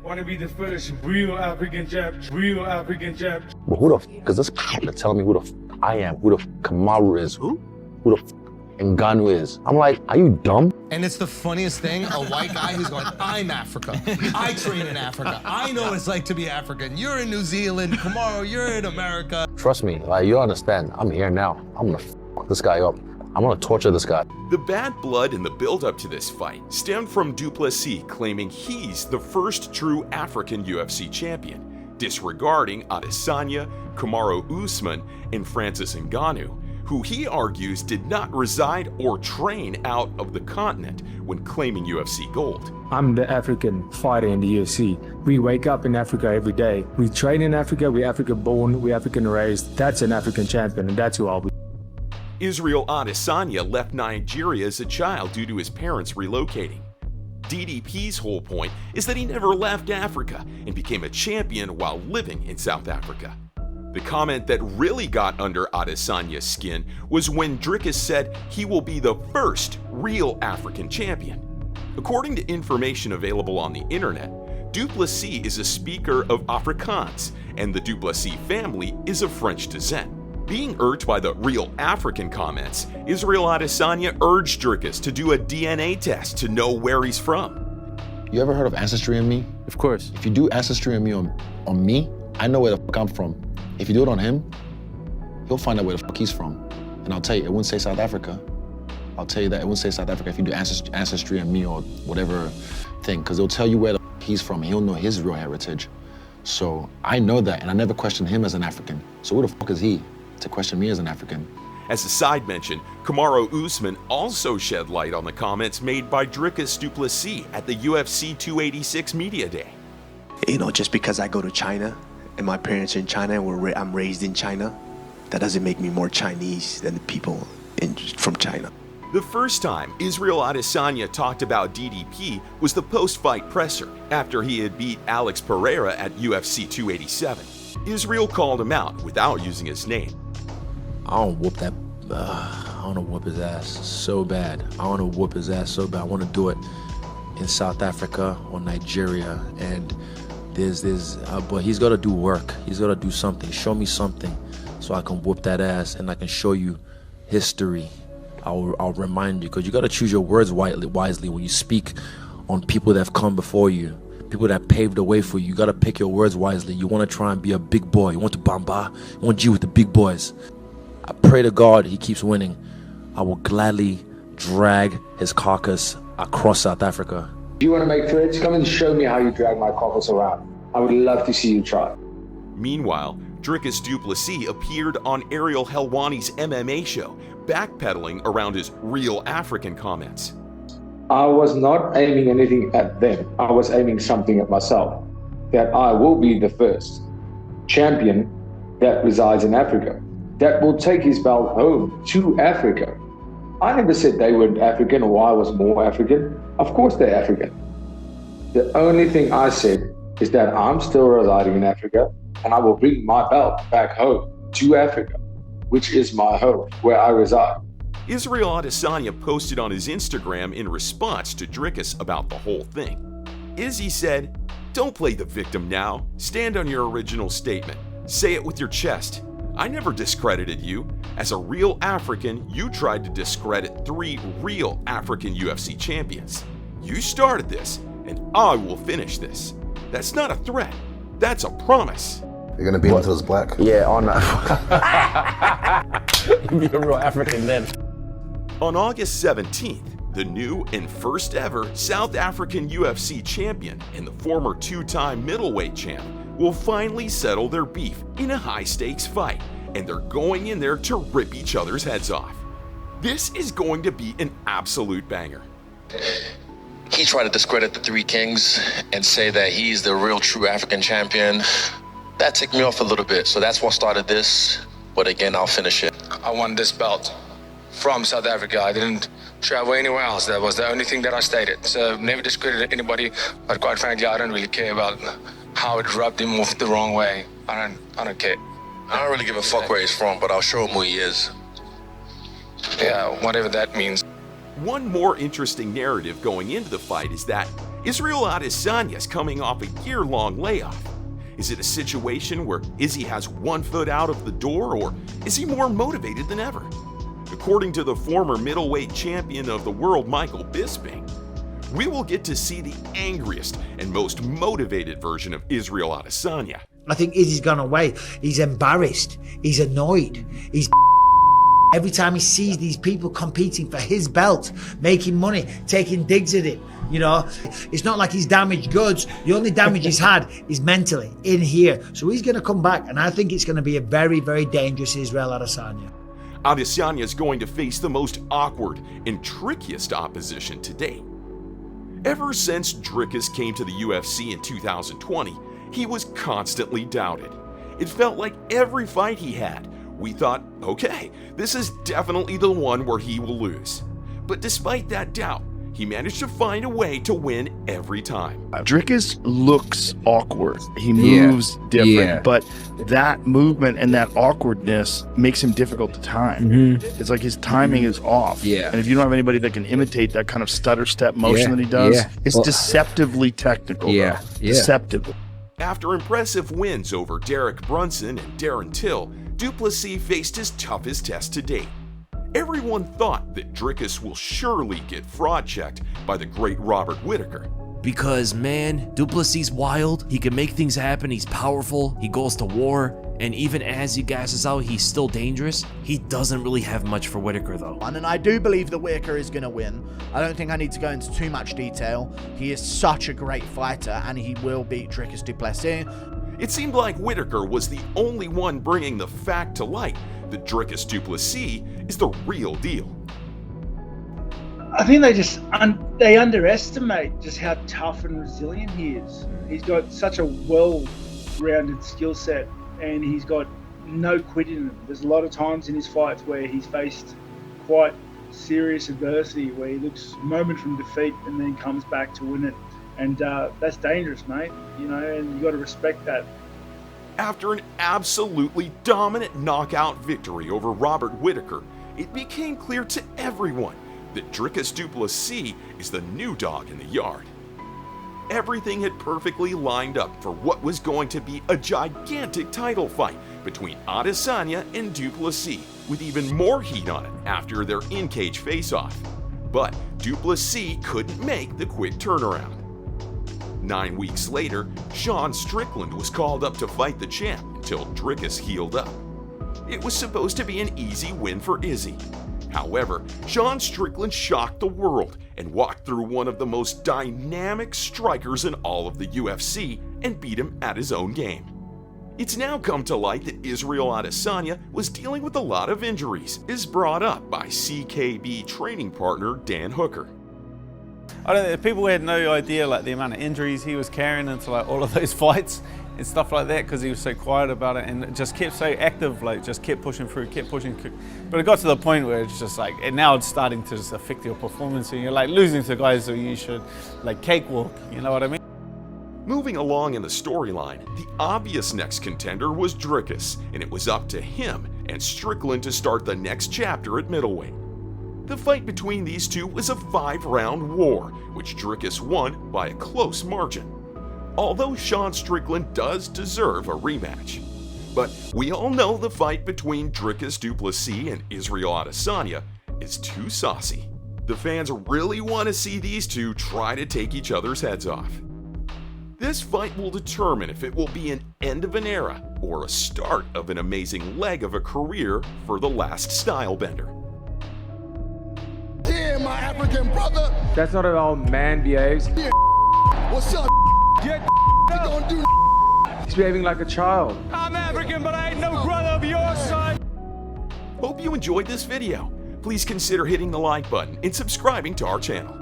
Want to be the first real African champ. Real African champ. But who the f is this to tell me who the f I am? Who the f Kamaru is? Who the f Ngannou is? I'm like, are you dumb? And it's the funniest thing, a white guy who's going, I'm Africa. I train in Africa. I know what it's like to be African. You're in New Zealand. Kamaru, you're in America. Trust me, like, you understand. I'm here now. I'm gonna f this guy up. I'm gonna torture this guy. The bad blood in the build-up to this fight stemmed from Du Plessis claiming he's the first true African UFC champion, disregarding Adesanya, Kamaru Usman, and Francis Ngannou, who he argues did not reside or train out of the continent when claiming UFC gold. I'm the African fighter in the UFC. We wake up in Africa every day. We train in Africa, we're African born, we're African raised. That's an African champion, and that's who I'll be. Israel Adesanya left Nigeria as a child due to his parents relocating. DDP's whole point is that he never left Africa and became a champion while living in South Africa. The comment that really got under Adesanya's skin was when Dricus said he will be the first real African champion. According to information available on the internet, Du Plessis is a speaker of Afrikaans, and the Du Plessis family is of French descent. Being irked by the real African comments, Israel Adesanya urged Dricus to do a DNA test to know where he's from. You ever heard of Ancestry in Me? Of course. If you do Ancestry in Me on me, I know where the f I'm from. If you do it on him, he'll find out where the f he's from. And I'll tell you, it wouldn't say South Africa. I'll tell you that it wouldn't say South Africa if you do Ancestry in Me or whatever thing, because they'll tell you where the f he's from. He'll know his real heritage. So I know that, and I never questioned him as an African. So who the f is he to question me as an African? As a side mention, Kamaru Usman also shed light on the comments made by Dricus Du Plessis at the UFC 286 Media Day. You know, just because I go to China and my parents are in China and I'm raised in China, that doesn't make me more Chinese than the people from China. The first time Israel Adesanya talked about DDP was the post-fight presser after he had beat Alex Pereira at UFC 287. Israel called him out without using his name. I want to whoop his ass so bad. I want to whoop his ass so bad. I want to do it in South Africa or Nigeria, and but he's got to do work. He's got to do something. Show me something so I can whoop that ass and I can show you history. I'll remind you, because you got to choose your words wisely when you speak on people that have come before you, people that paved the way for you. You got to pick your words wisely. You want to try and be a big boy. You want to bamba. You want to G with the big boys. I pray to God he keeps winning. I will gladly drag his carcass across South Africa. Do you want to make threats? Come and show me how you drag my carcass around. I would love to see you try. Meanwhile, Dricus Du Plessis appeared on Ariel Helwani's MMA show, backpedaling around his real African comments. I was not aiming anything at them. I was aiming something at myself, that I will be the first champion that resides in Africa, that will take his belt home to Africa. I never said they weren't African or I was more African. Of course they're African. The only thing I said is that I'm still residing in Africa and I will bring my belt back home to Africa, which is my home, where I reside. Israel Adesanya posted on his Instagram in response to Dricus about the whole thing. Izzy said, "Don't play the victim now. Stand on your original statement. Say it with your chest. I never discredited you. As a real African, you tried to discredit 3 real African UFC champions. You started this, and I will finish this. That's not a threat. That's a promise." You're gonna beat him until it's black? Yeah, on that. You'd be a real African then. On August 17th, the new and first ever South African UFC champion and the former 2-time middleweight champ will finally settle their beef in a high-stakes fight, and they're going in there to rip each other's heads off. This is going to be an absolute banger. He tried to discredit the 3 kings and say that he's the real true African champion. That ticked me off a little bit, so that's what started this. But again, I'll finish it. I won this belt from South Africa. I didn't travel anywhere else. That was the only thing that I stated. So never discredited anybody, but quite frankly, I don't really care about how it rubbed him off the wrong way. I don't care. I don't really give a fuck where he's from, but I'll show him who he is. Yeah, whatever that means. One more interesting narrative going into the fight is that Israel Adesanya is coming off a year-long layoff. Is it a situation where Izzy has one foot out of the door, or is he more motivated than ever? According to the former middleweight champion of the world, Michael Bisping, we will get to see the angriest and most motivated version of Israel Adesanya. I think Izzy's gone away. He's embarrassed. He's annoyed. He's every time he sees these people competing for his belt, making money, taking digs at it. You know, it's not like he's damaged goods. The only damage he's had is mentally in here. So he's going to come back, and I think it's going to be a very, very dangerous Israel Adesanya. Adesanya is going to face the most awkward and trickiest opposition to date. Ever since Dricus came to the UFC in 2020, he was constantly doubted. It felt like every fight he had, we thought, okay, this is definitely the one where he will lose. But despite that doubt, he managed to find a way to win every time. Dricus looks awkward. He moves different, but that movement and that awkwardness makes him difficult to time. It's like his timing is off. And if you don't have anybody that can imitate that kind of stutter step motion that he does, it's deceptively technical. Deceptively. After impressive wins over Derek Brunson and Darren Till, Du Plessis faced his toughest test to date. Everyone thought that Dricus will surely get fraud checked by the great Robert Whittaker. Because, man, Du Plessis wild, he can make things happen, he's powerful, he goes to war, and even as he gasses out, he's still dangerous. He doesn't really have much for Whittaker, though. And I do believe that Whittaker is going to win. I don't think I need to go into too much detail. He is such a great fighter, and he will beat Dricus Du Plessis. It seemed like Whittaker was the only one bringing the fact to light that Dricus Du Plessis is the real deal. I think they underestimate just how tough and resilient he is. He's got such a well-rounded skill set, and he's got no quit in him. There's a lot of times in his fights where he's faced quite serious adversity, where he looks a moment from defeat and then comes back to win it. And that's dangerous, mate, you know, and you got to respect that. After an absolutely dominant knockout victory over Robert Whittaker, it became clear to everyone that Dricus Du Plessis is the new dog in the yard. Everything had perfectly lined up for what was going to be a gigantic title fight between Adesanya and Du Plessis, with even more heat on it after their in-cage face-off. But Du Plessis couldn't make the quick turnaround. 9 weeks later, Sean Strickland was called up to fight the champ until Dricus healed up. It was supposed to be an easy win for Izzy. However, Sean Strickland shocked the world and walked through one of the most dynamic strikers in all of the UFC and beat him at his own game. It's now come to light that Israel Adesanya was dealing with a lot of injuries, as brought up by CKB training partner Dan Hooker. People had no idea like the amount of injuries he was carrying into like all of those fights and stuff like that, because he was so quiet about it and just kept so active, like just kept pushing through, kept pushing. But it got to the point where it's just like, and now it's starting to just affect your performance, and you're like losing to guys who you should like cakewalk, you know what I mean? Moving along in the storyline, the obvious next contender was Dricus, and it was up to him and Strickland to start the next chapter at middleweight. The fight between these two was a 5-round war, which Dricus won by a close margin. Although Sean Strickland does deserve a rematch. But we all know the fight between Dricus Du Plessis and Israel Adesanya is too saucy. The fans really want to see these two try to take each other's heads off. This fight will determine if it will be an end of an era or a start of an amazing leg of a career for the last stylebender. Yeah, my African brother. That's not how a man behaves. Yeah, what's up? Get you gonna do? He's behaving like a child. I'm African, but I ain't no brother of your side. Hope you enjoyed this video. Please consider hitting the like button and subscribing to our channel.